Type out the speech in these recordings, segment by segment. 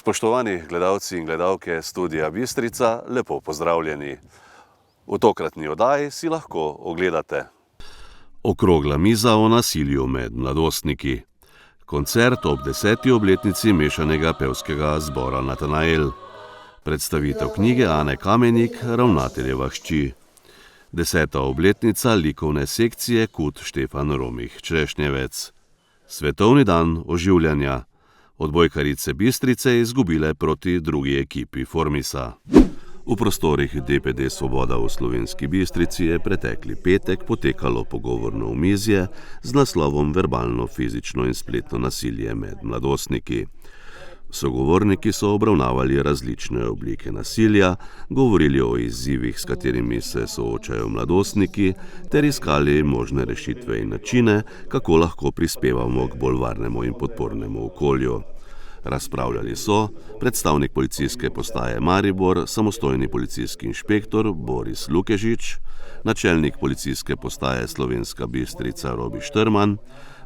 Spoštovani gledalci in gledalke Studia Bistrica, lepo pozdravljeni. V tokratni oddaji si lahko ogledate okrogla miza o nasilju med mladostniki, koncert ob 10. obletnici mešanega pevskega zbora Natanael, predstavitev knjige Ane Kamenik, ravnateljeva hči, 10. obletnica likovne sekcije KUD Štefan Romih Črešnjevec, svetovni dan oživljanja, odbojkarice Bistrice izgubile proti drugi ekipi Formisa. V prostorih DPD Svoboda v Slovenski Bistrici je pretekli petek potekalo pogovorno omizje z naslovom Verbalno, fizično in spletno nasilje med mladostniki. Sogovorniki so obravnavali različne oblike nasilja, govorili o izzivih, s katerimi se soočajo mladostniki, ter iskali možne rešitve in načine, kako lahko prispevamo k bolj varnemu in podpornemu okolju. Razpravljali so predstavnik policijske postaje Maribor, samostojni policijski inšpektor Boris Lukežič, načelnik policijske postaje Slovenska Bistrica Robi Štrman,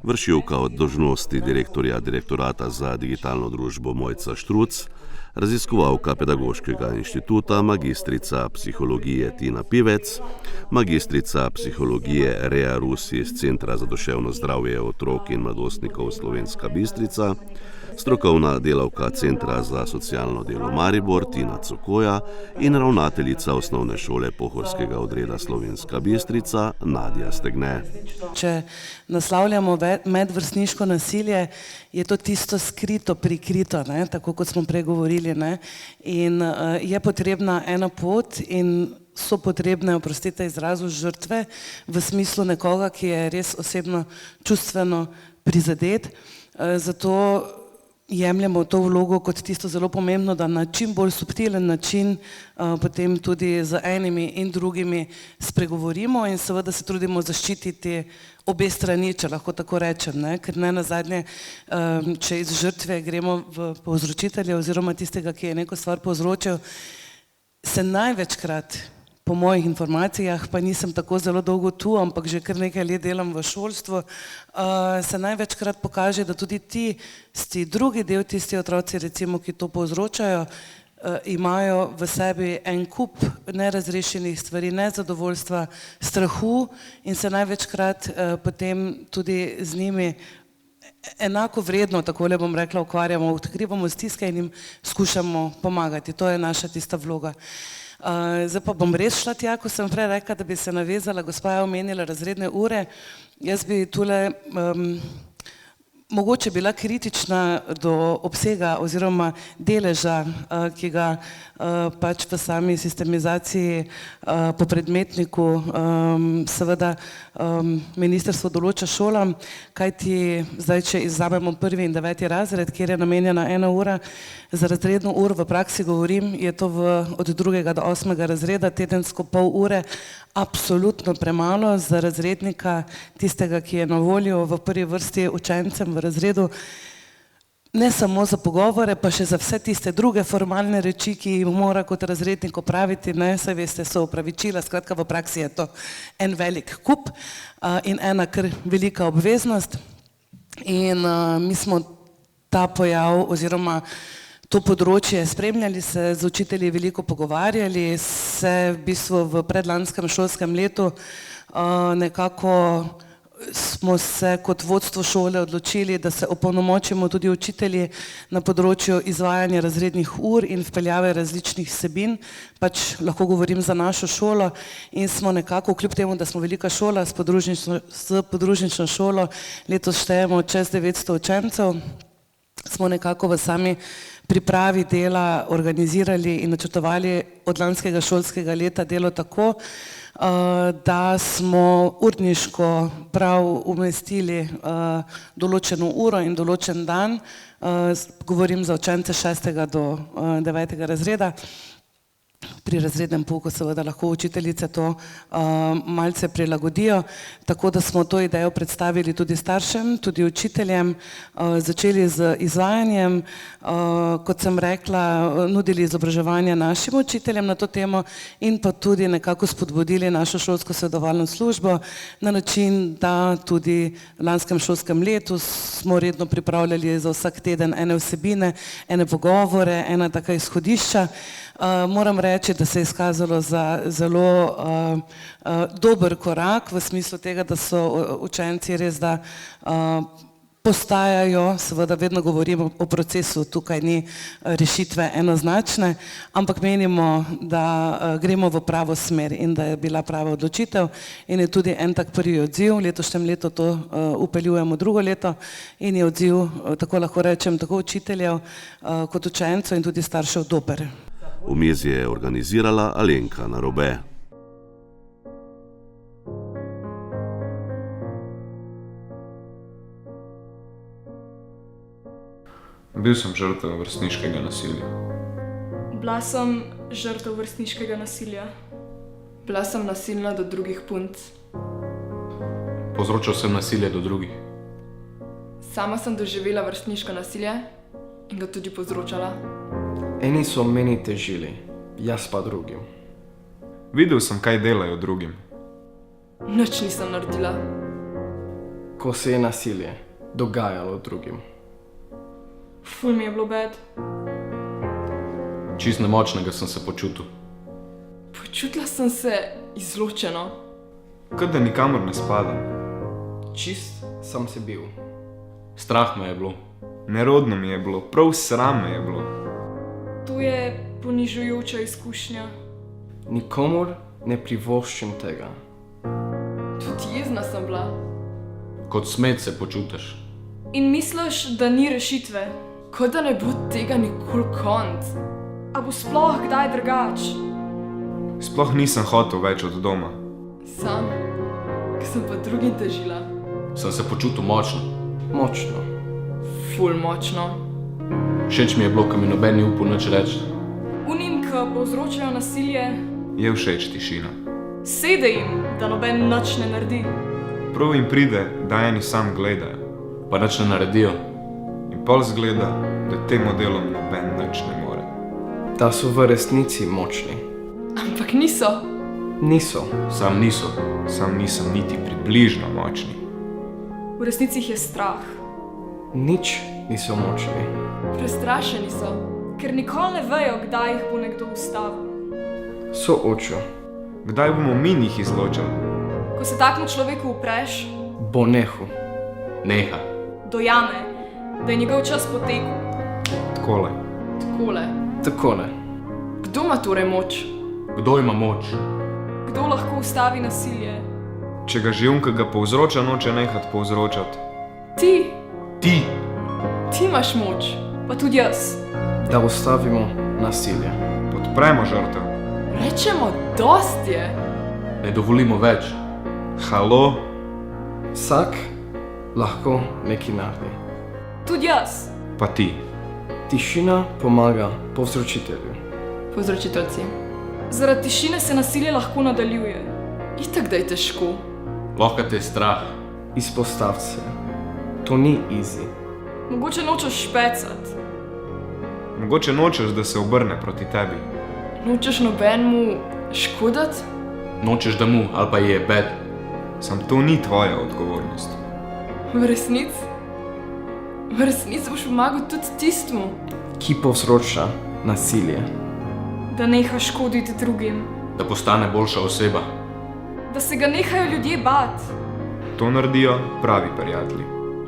vršilka dolžnosti direktorja Direktorata za digitalno družbo Mojca Štruc, raziskovalka Pedagoškega inštituta, magistrica psihologije Tina Pivec, magistrica psihologije Rea Rus iz Centra za duševno zdravje otrok in mladostnikov Slovenska Bistrica, strokovna delavka Centra za socialno delo Maribor Tina Cokoja in ravnateljica osnovne šole Pohorskega odreda Slovenska Bistrica Nadja Stegne. Če naslavljamo medvrstniško nasilje, je to tisto skrito, prikrito, tako kot smo prej govorili. In je potrebna ena pot in so potrebne, oprostite izrazu, žrtve v smislu nekoga, ki je res osebno čustveno prizadet. Zato jemljemo to vlogo kot tisto zelo pomembno, da na čim bolj subtilen način potem tudi z enimi in drugimi spregovorimo in seveda se trudimo zaščititi obe strani, če lahko tako rečem, ker ne nazadnje, če iz žrtve gremo v povzročitelja oziroma tistega, ki je neko stvar povzročil, se največkrat, po mojih informacijah, pa nisem tako zelo dolgo tu, ampak že kar nekaj let delam v šolstvu, se največkrat pokaže, da tudi tisti drugi del, tisti otroci, recimo, ki to povzročajo, imajo v sebi en kup nerazrešenih stvari, nezadovoljstva, strahu in se največkrat potem tudi z njimi enako vredno, takole bom rekla, ukvarjamo, odkrivamo stiske in jim skušamo pomagati. To je naša tista vloga. Zdaj pa bom res šla tja, ko sem prej rekla, da bi se navezala, gospa je omenila razredne ure. Jaz bi tule mogoče bila kritična do obsega oziroma deleža, ki ga pač v sami sistemizaciji po predmetniku seveda ministrstvo določa šolam, kajti zdaj, če izzamemo 1. in 9. razred, kjer je namenjena 1 ura, za razredno uro v praksi govorim, je to od 2. do 8. razreda, tedensko pol ure, absolutno premalo za razrednika, tistega, ki je na voljo v prvi vrsti učencem v razredu, ne samo za pogovore, pa še za vse tiste druge formalne reči, ki jih mora kot razrednik opraviti, saj veste, so opravičila, skratka v praksi je to en velik kup in ena kar velika obveznost. In mi smo ta pojav oziroma to področje spremljali, se z učitelji veliko pogovarjali, se v bistvu v predlanskem šolskem letu nekako smo se kot vodstvo šole odločili, da se opolnomočimo tudi učitelji na področju izvajanja razrednih ur in vpeljave različnih vsebin, pač lahko govorim za našo šolo in smo nekako, kljub temu, da smo velika šola, s podružnično šolo letos štejemo čez 900 učencev, smo nekako v sami pripravi dela organizirali in načrtovali od lanskega šolskega leta delo tako, da smo urniško prav umestili določeno uro in določen dan, govorim za učence 6. do 9. razreda, pri razrednem pouku seveda lahko učiteljice to malce prilagodijo, tako da smo to idejo predstavili tudi staršem, tudi učiteljem, začeli z izvajanjem, kot sem rekla, nudili izobraževanja našim učiteljem na to temo in pa tudi nekako spodbudili našo šolsko svetovalno službo na način, da tudi v lanskem šolskem letu smo redno pripravljali za vsak teden ene vsebine, ene pogovore, ena taka izhodišča. Moram reči, da se je izkazalo za zelo dober korak v smislu tega, da so učenci res da postajajo, seveda vedno govorimo o procesu, tukaj ni rešitve enoznačne, ampak menimo, da gremo v pravo smer in da je bila prava odločitev in je tudi en tak prvi odziv, letošnjem letu to upeljujemo drugo leto in je odziv, tako lahko rečem, tako učiteljev kot učencev in tudi staršev dober. Omizje je organizirala Alenka Narobe. Bil sem žrtev vrstniškega nasilja. Bila sem žrtev vrstniškega nasilja. Bila sem nasilna do drugih punc. Povzročal sem nasilje do drugih. Sama sem doživela vrstniško nasilje in ga tudi povzročala. Eni so meni težili, jaz pa drugim. Videl sem, kaj delajo drugim. Nič nisem naredila. Ko se je nasilje dogajalo drugim. Ful mi je bilo bed. Čist nemočnega sem se počutil. Počutila sem se izločeno. Kot da nikamor ne spadam. Čist sem se bil. Strah me je bilo. Nerodno mi je bilo, prav sram me je bilo. To je ponižujoča izkušnja. Nikomur ne privoščim tega. Tudi jezna sem bila. Kot smet se počutiš. In misliš, da ni rešitve. Kot da ne bo tega nikoli konc. A bo sploh kdaj drugač? Sploh nisem hotel več od doma. Sam, ki sem pa drugim težila. Sem se počutil močno. Močno. Ful močno. Všeč mi je bilo, ko mi noben ni upal nič reči. Unim, ki povzročajo nasilje, Je všeč tišina. sede jim, da noben nič ne naredi. Prav jim pride, da eni sam gledajo. Pa nič ne naredijo. In pol zgleda, da tem delom noben nič ne more. Da so v resnici močni. Ampak niso. Niso. Sam nisem niti približno močni. V resnici jih je strah. Nič niso močni. Prestrašeni so, ker nikoli ne vejo, kdaj jih bo nekdo ustavil. So očjo. Kdaj bomo mi njih izločali? Ko se takmu človeku upreš, Bo nehu. Neha. dojame, da je njegov čas potekel. Takole. Takole. Takole. Kdo ima torej moč? Kdo ima moč? Kdo lahko ustavi nasilje? Če ga že on, ki ga povzroča, noče nehat povzročati. Ti. Ti! Ti imaš moč. Pa tudi jaz. Da ustavimo nasilje. Podpremo žrtev. Rečemo, dost je. Ne dovolimo več. Halo? Vsak lahko nekaj naredi. Tudi jaz. Pa ti. Tišina pomaga povzročitelju. Povzročiteljci. Zaradi tišine se nasilje lahko nadaljuje. Itak da je težko. Lahko te je strah. Izpostav se. To ni easy. Mogoče nočeš špecat. Mogoče nočeš, da se obrne proti tebi. Nočeš nobenmu škodati. Nočeš, da mu ali pa je bed. Sam to ni tvoja odgovornost. V resnici boš pomagal tudi tistmu, Ki povzroča nasilje. da neha škoditi drugim. Da postane boljša oseba. Da se ga nehajo ljudje bati. To naredijo pravi prijatelji.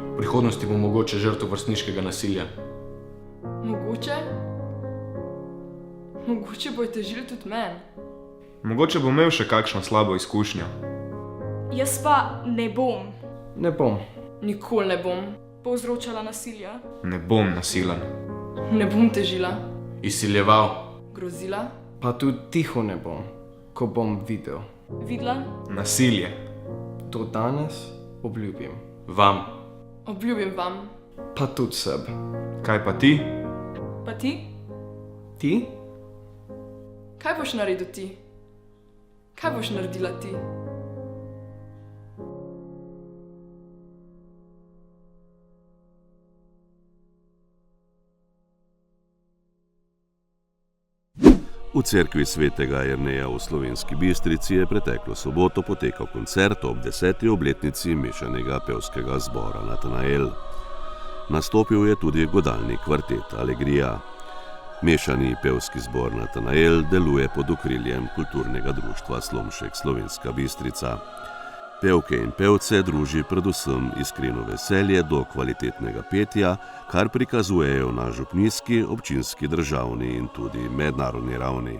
V prihodnosti bo mogoče žrtev vrstniškega nasilja. Mogoče bo težil tudi meni. Mogoče bo imel še kakšno slabo izkušnjo. Jaz pa ne bom, Ne bom. nikoli ne bom povzročala nasilja. Ne bom nasilen. Ne bom težila, Izsiljeval. grozila, Pa tudi tiho ne bom, ko bom videl. videla. Nasilje. Do danes obljubim. Vam. Obljubim vam. Pa tudi sebi. Kaj pa ti? Pa ti? Ti? Kaj boš naredil ti? Kaj boš naredila ti? V cerkvi svetega Jerneja v Slovenski Bistrici je preteklo soboto potekal koncert ob 10. obletnici mešanega pevskega zbora Natanael. Nastopil je tudi godalni kvartet Alegrija. Mešani pevski zbor Natanael deluje pod okriljem kulturnega društva Slomšek Slovenska Bistrica. Pevke in pevce druži predvsem iskreno veselje do kvalitetnega petja, kar prikazujejo na župnijski, občinski, državni in tudi mednarodni ravni.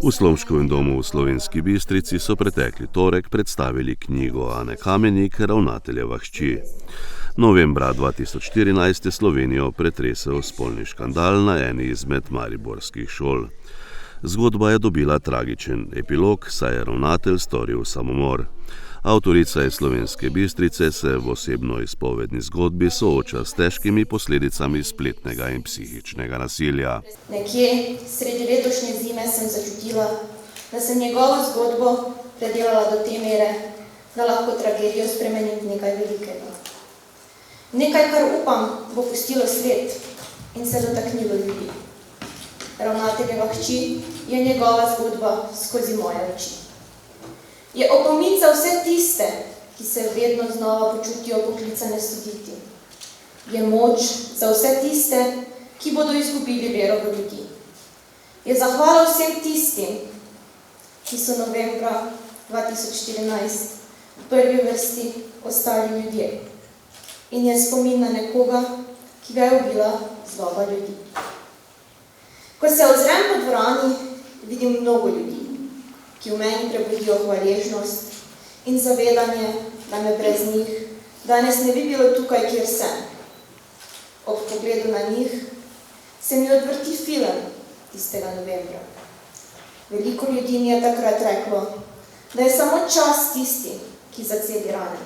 V Slomškovem domu v Slovenski Bistrici so pretekli torek predstavili knjigo Ane Kamenik, ravnateljeva hči. Novembra 2014 je Slovenijo pretresel spolni škandal na eni izmed mariborskih šol. Zgodba je dobila tragičen epilog, saj je ravnatelj storil samomor. Avtorica iz Slovenske Bistrice se v osebno izpovedni zgodbi sooča s težkimi posledicami spletnega in psihičnega nasilja. Nekje sredi letošnje zime sem začutila, da sem njegovo zgodbo predelala do te mere, da lahko tragedijo spremenim v nekaj velikega. Nekaj, kar upam, bo pustilo sled in se dotaknilo ljudi. Ravnateljeva hči je njegova zgodba skozi moje oči. Je opomin za vse tiste, ki se vedno znova počutijo poklicane soditi. Je moč za vse tiste, ki bodo izgubili vero v ljudi. Je zahvala vsem tistim, ki so novembra 2014 v prvi vrsti ostali ljudje. In je spomin na nekoga, ki ga je ubila zloba ljudi. Ko se ozrem po dvorani, vidim mnogo ljudi, ki v meni prebudijo hvaležnost in zavedanje, da me brez njih danes ne bi bilo tukaj, kjer sem. Ob pogledu na njih se mi odvrti film tistega novembra. Veliko ljudi mi je takrat reklo, da je samo čas tisti, ki zaceli rane.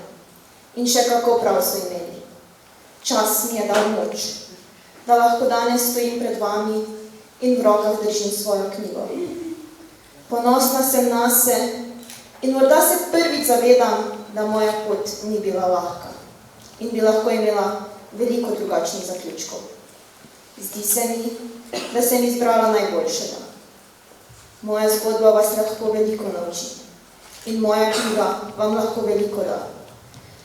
In še kako prav so imeli. Čas mi je dal moč, da lahko danes stojim pred vami in v rokah držim svojo knjigo. Ponosna sem nase in morda se prvič zavedam, da moja pot ni bila lahka in bi lahko imela veliko drugačnih zaključkov. Zdi se mi, da sem izbrala najboljšega. Moja zgodba vas lahko veliko nauči in moja knjiga vam lahko veliko da.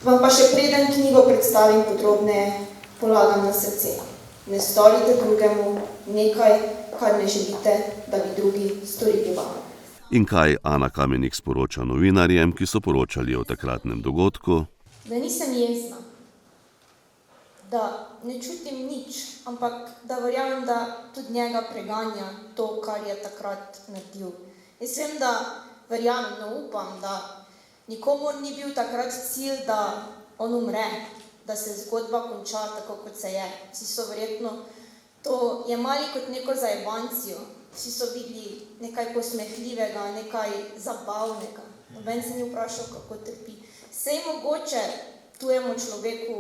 Vam pa še preden knjigo predstavim podrobneje, polagam na srce. Ne storite drugemu nekaj, kar ne želite, da bi drugi storili vam. In kaj Ana Kamenik sporoča novinarjem, ki so poročali o takratnem dogodku? Da nisem jezna, da ne čutim nič, ampak da verjamem, da tudi njega preganja to, kar je takrat naredil. Jaz vem, da verjamem, ne upam, da nikomur ni bil takrat cilj, da on umre, da se zgodba konča tako, kot se je. Vsi so verjetno to jemali kot neko zajebancijo. Vsi so videli nekaj posmehljivega, nekaj zabavnega. Noben se ni vprašal, kako trpi. Sej mogoče tujemu človeku,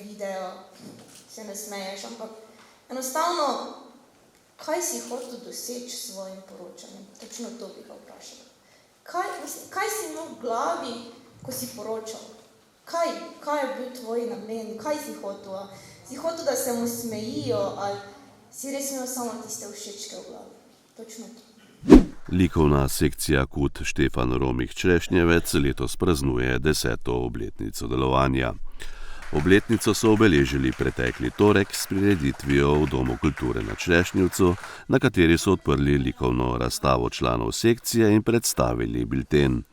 video, se ne smeješ, ampak enostavno, kaj si hotel doseči s svojim poročanjem? Točno to bi ga vprašala. Kaj si imel v glavi, ko si poročal? Kaj je bil tvoj namen? Kaj si hotel? Si hotel, da se mu smejijo, ali si res imel samo tiste všečke v glavi? Točno to. Likovna sekcija KUD Štefan Romih Črešnjevec letos praznuje 10. obletnico delovanja. Obletnico so obeležili pretekli torek s prireditvijo v Domu kulture na Črešnjevcu, na kateri so odprli likovno razstavo članov sekcije in predstavili bilten.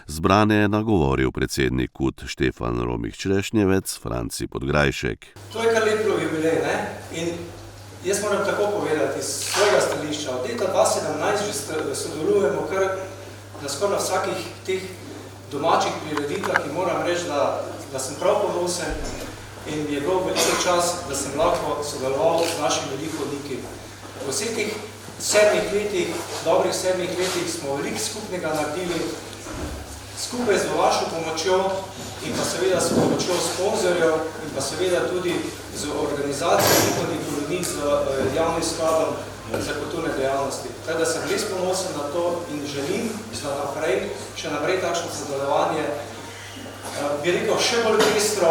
Zbrane je nagovoril predsednik KUD Štefan Romih Črešnjevec, Franci Podgrajšek. To je kar lep jubilej, ne? In jaz moram tako povedati iz svojega stališča. Od leta 2017 že sodelujemo kar na skoraj vsakih teh domačih prireditvah, ki moram reči, da sem prav ponosen in je bil veliko čas, da sem lahko sodeloval z našimi likovniki. V vseh teh 7 letih, dobrih 7 letih smo veliko skupnega naredili, skupaj z vašo pomočjo in pa seveda s pomočjo sponzorjev in pa seveda tudi z organizacijo likovnih kolonij z javnim skladom za kulturne dejavnosti. Tako da sem res ponosen na to in želim še naprej takšno sodelovanje. Bi rekel, še bolj pestro,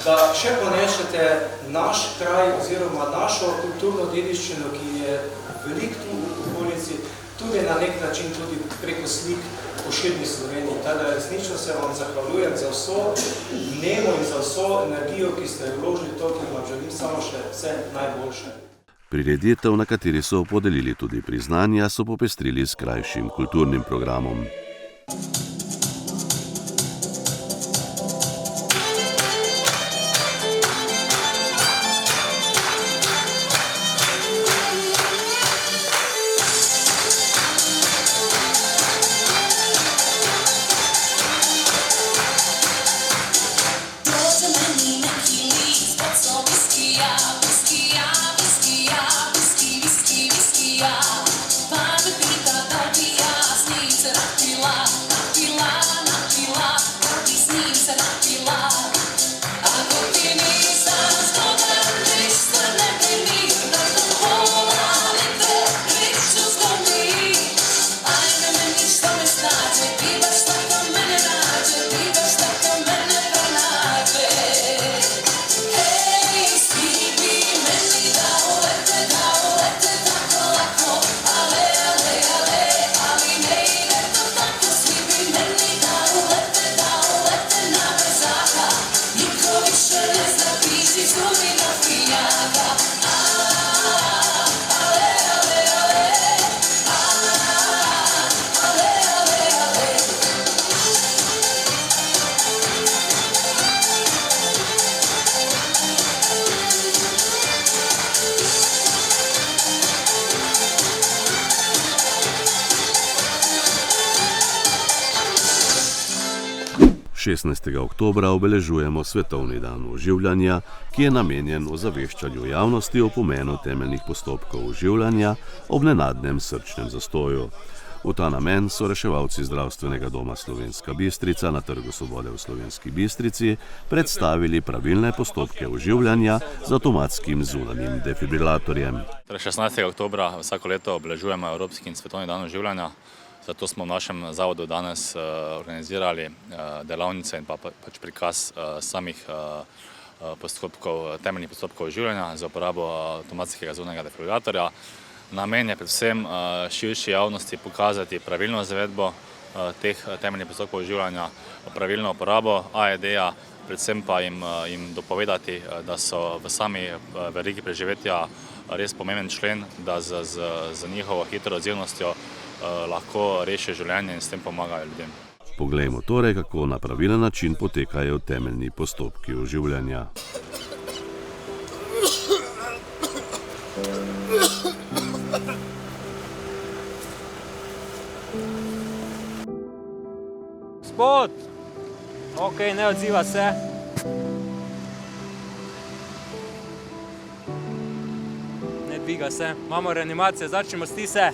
da še ponešete naš kraj oziroma našo kulturno dediščino, ki je veliko tu v okolici, tudi na nek način tudi preko slik po širni Sloveniji. Tako da resnično se vam zahvaljujem za vso vnemo in za vso energijo, ki ste vložili to, ki vam želim samo še vse najboljše. Prireditev, na kateri so podelili tudi priznanja, so popestrili s krajšim kulturnim programom. Oktobra obeležujemo Svetovni dan oživljanja, ki je namenjen ozaveščanju javnosti o pomenu temeljnih postopkov oživljanja ob nenadnem srčnem zastoju. V ta namen so reševalci Zdravstvenega doma Slovenska Bistrica na Trgu Svobode v Slovenski Bistrici predstavili pravilne postopke oživljanja z avtomatskim zunanjim defibrilatorjem. 16. oktobra vsako leto obeležujemo Evropski in Svetovni dan oživljanja. Zato smo v našem zavodu danes organizirali delavnice in pač prikaz samih temeljnih postopkov oživljanja za uporabo avtomatskega zunanjega defibrilatorja. Namen je predvsem širši javnosti pokazati pravilno izvedbo teh temeljnih postopkov oživljanja, pravilno uporabo AED-ja, predvsem pa jim dopovedati, da so v sami verigi preživetja res pomemben člen, da z njihovo hitro odzivnostjo lahko rešijo življenje in s tem pomagajo ljudem. Poglejmo torej, kako na pravilen način potekajo temeljni postopki oživljanja. Gospod! Ok, ne odziva se. Ne dviga se. Imamo reanimacijo, začnemo sti se.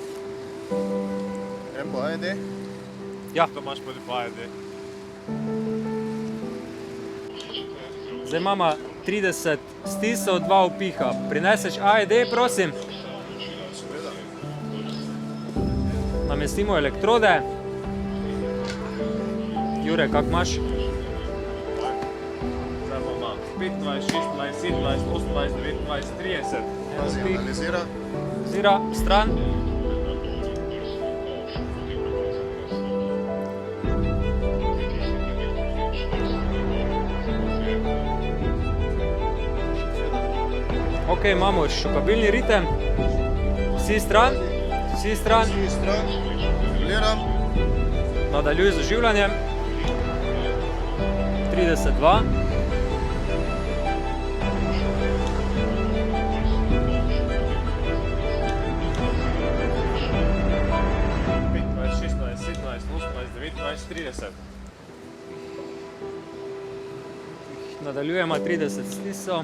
Po AED? Ja. To imaš po AED. Zdaj imamo 30 stisov, 2 upiha. Prineseš AED, prosim. Namestimo elektrode. Jure, kak imaš? Zdaj imamo 15, 16, 17, 18, 19, 30. Analizira. Analizira, stran. Ok, imamo šukabilni ritem. Vsi stran. Vsi stran. Nadaljuj z oživljanjem. 32. 30. Nadaljujemo 30 stisov.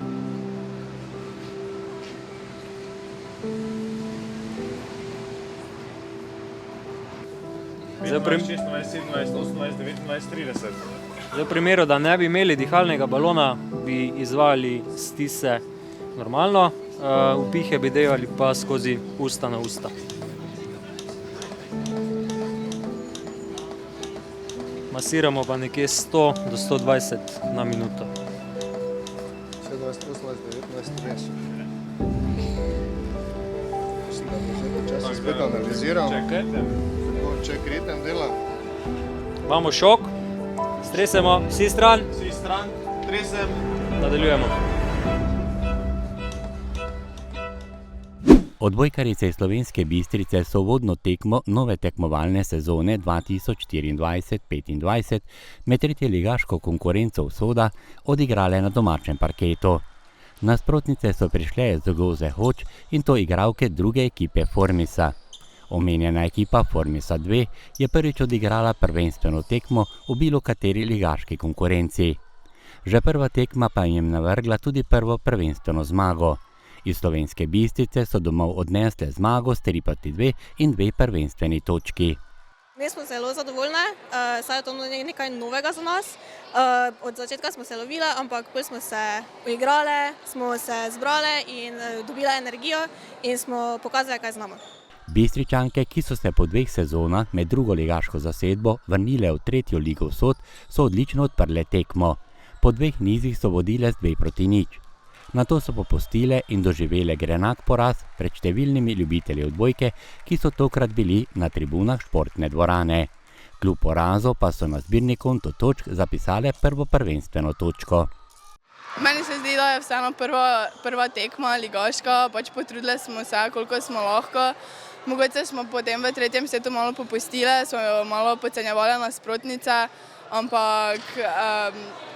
Zdaj, 16, 17, 18, 19, 30. Zdaj, v primeru, da ne bi imeli dihalnega balona, bi izvajali stise normalno, vpihe bi delali pa skozi usta na usta. Masiramo pa nekje 100 do 120 na minuto. 17, 18, 19, 30. Mislim, da bo zdaj čas spet analiziral. Ček ritem dela. Imamo šok, stresemo, vsi stran. Vsi stran, tresem. Nadaljujemo. Odbojkarice iz Slovenske Bistrice so uvodno tekmo nove tekmovalne sezone 2024-25 med tretjeligaško konkurenco Usoda odigrale na domačem parketu. Nasprotnice so prišle z Goze Hoč in to igralke druge ekipe Formisa. Omenjena ekipa Formisa 2 je prvič odigrala prvenstveno tekmo v bilo kateri ligaški konkurenci. Že prva tekma pa jim navrgla tudi prvo prvenstveno zmago. Iz Slovenske Bistrice so domov odnesle zmago s 3-2 in 2 prvenstveni točki. Mi smo zelo zadovoljne, saj je to nekaj novega za nas. Od začetka smo se lovile, ampak bolj smo se uigrale, smo se zbrale in dobile energijo in smo pokazali, kaj znamo. Bistričanke, ki so se po 2 sezonah med drugo ligaško zasedbo vrnile v tretjo ligo Usod, so odlično odprle tekmo. Po 2 nizih so vodile z 2-0. Nato so popustile in doživele grenak poraz pred številnimi ljubitelji odbojke, ki so tokrat bili na tribunah športne dvorane. Kljub porazu pa so na zbirni konto točk zapisale prvo prvenstveno točko. Meni se zdi, da je vseeno prva tekma ligaška, pač potrudile smo se, koliko smo lahko. Mogoče smo potem v tretjem setu malo popustile, smo malo podcenjevali nasprotnice, ampak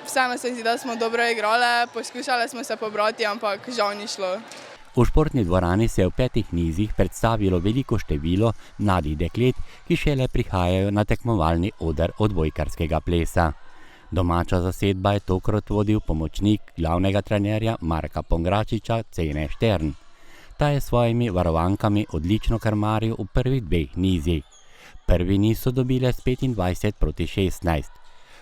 vseeno se zdi, da smo dobro igrale, poskušale smo se pobrati, ampak žal ni šlo. V športni dvorani se je v 5 nizih predstavilo veliko število mladih deklet, ki šele prihajajo na tekmovalni oder odbojkarskega plesa. Domača zasedba je tokrat vodil pomočnik glavnega trenerja Marka Pongračiča Cene Štern. Ta je s svojimi varovankami odlično krmaril v prvih 2 nizih. Prvi niz so dobile s 25-16.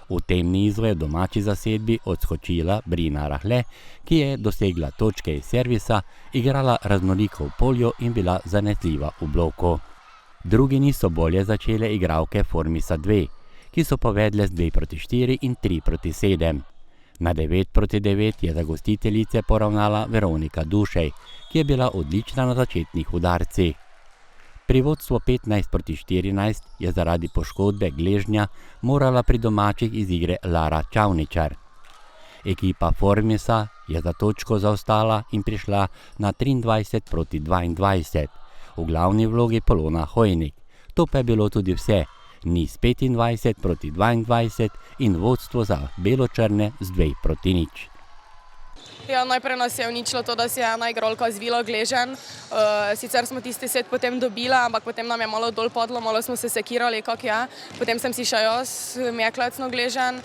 V tem nizu je domači zasedbi odskočila Brina Rahle, ki je dosegla točke iz servisa, igrala raznoliko v polju in bila zanesljiva v bloku. Drugi niz so bolje začele igralke Formisa 2, ki so povedle z 2-4 in 3-7. Na 9-9 je za gostiteljice poravnala Veronika Dušej, ki je bila odlična na začetnih udarcih. Pri vodstvu 15-14 je zaradi poškodbe gležnja morala pri domačih iz igre Lara Čavničar. Ekipa Formisa je za točko zaostala in prišla na 23-22. V glavni vlogi Polona Hojnik. To pa je bilo tudi vse. Niz 25-22 in vodstvo za belo-črne z 2-0. Ja, najprej nas je uničilo to, da si je ena igralka zvila gleženj. Sicer smo tisti set potem dobile, ampak potem nam je malo dol padlo, malo smo se sekirali, kak je. Potem sem si še jaz meklecno gleženj.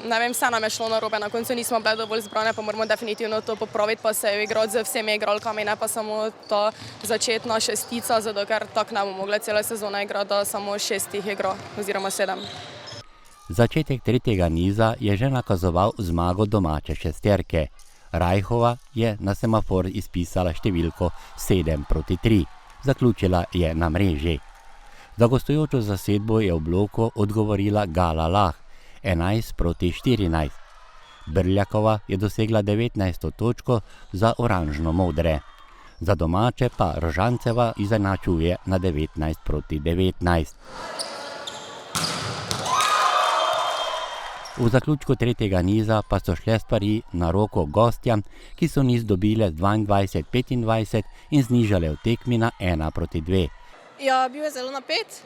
Ne vem, vse nam je šlo narobe, na koncu nismo bile dovolj zbrane, pa moramo definitivno to popraviti, pa se igrati z vsemi igralkami, ne pa samo ta začetna šestica, zato ker tak ne bomo mogle cele sezone igrati, da samo 6 jih igra, oziroma 7. Začetek tretjega niza je že nakazoval zmago domače šesterke. Rajhova je na semafor izpisala številko 7-3. Zaključila je na mreži. Za gostujočo zasedbo je v bloku odgovorila Gala Lah 11-14. Brljakova je dosegla 19. točko za oranžno-modre. Za domače pa Rožanceva izenačuje na 19-19. V zaključku tretjega niza pa so šle stvari na roko gostjam, ki so niz dobile 22-25 in znižale v tekmi na 1-2. Ja, bil je zelo napet,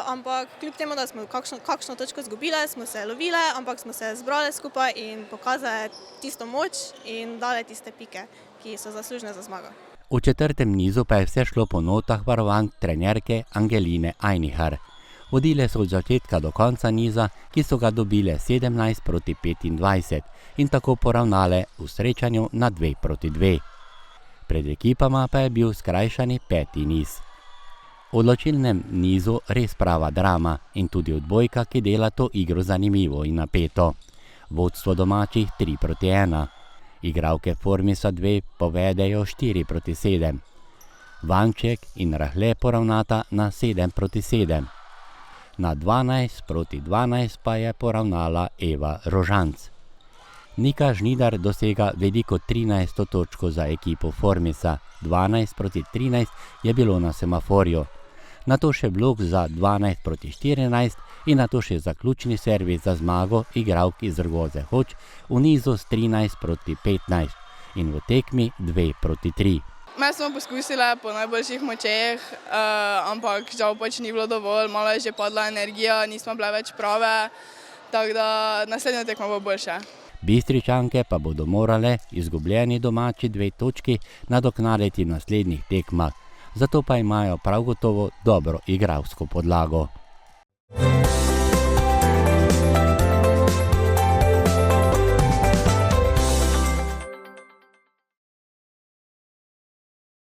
ampak kljub temu, da smo kakšno točko izgubile, smo se lovile, ampak smo se zbrale skupaj in pokazale tisto moč in dale tiste pike, ki so zaslužne za zmago. V četrtem nizu pa je vse šlo po notah varovank trenerke Angeline Ajnihar. Vodile so od začetka do konca niza, ki so ga dobile 17-25 in tako poravnale v srečanju na 2-2. Pred ekipama pa je bil skrajšani 5. niz. V odločilnem nizu res prava drama in tudi odbojka, ki dela to igro zanimivo in napeto. Vodstvo domačih 3-1. Igralke Formisa 2 povedejo 4-7. Vanček in Rahle poravnata na 7-7. Na 12-12 pa je poravnala Eva Rožanc. Nika Žnidar dosega veliko 13. točko za ekipo Formisa, 12-13 je bilo na semaforju. Nato še blok za 12-14 in nato še zaključni servis za zmago igralk iz Rogoze Hoč v nizu s 13-15 in v tekmi 2-3. Mi smo poskusili po najboljših močeh, ampak žal pač ni bilo dovolj, malo je že padla energija, nismo bile več prave, tako da naslednja tekma bo boljša. Bistričanke pa bodo morale izgubljeni domači 2 točki nadoknaditi v naslednjih tekmah, zato pa imajo prav gotovo dobro igralsko podlago.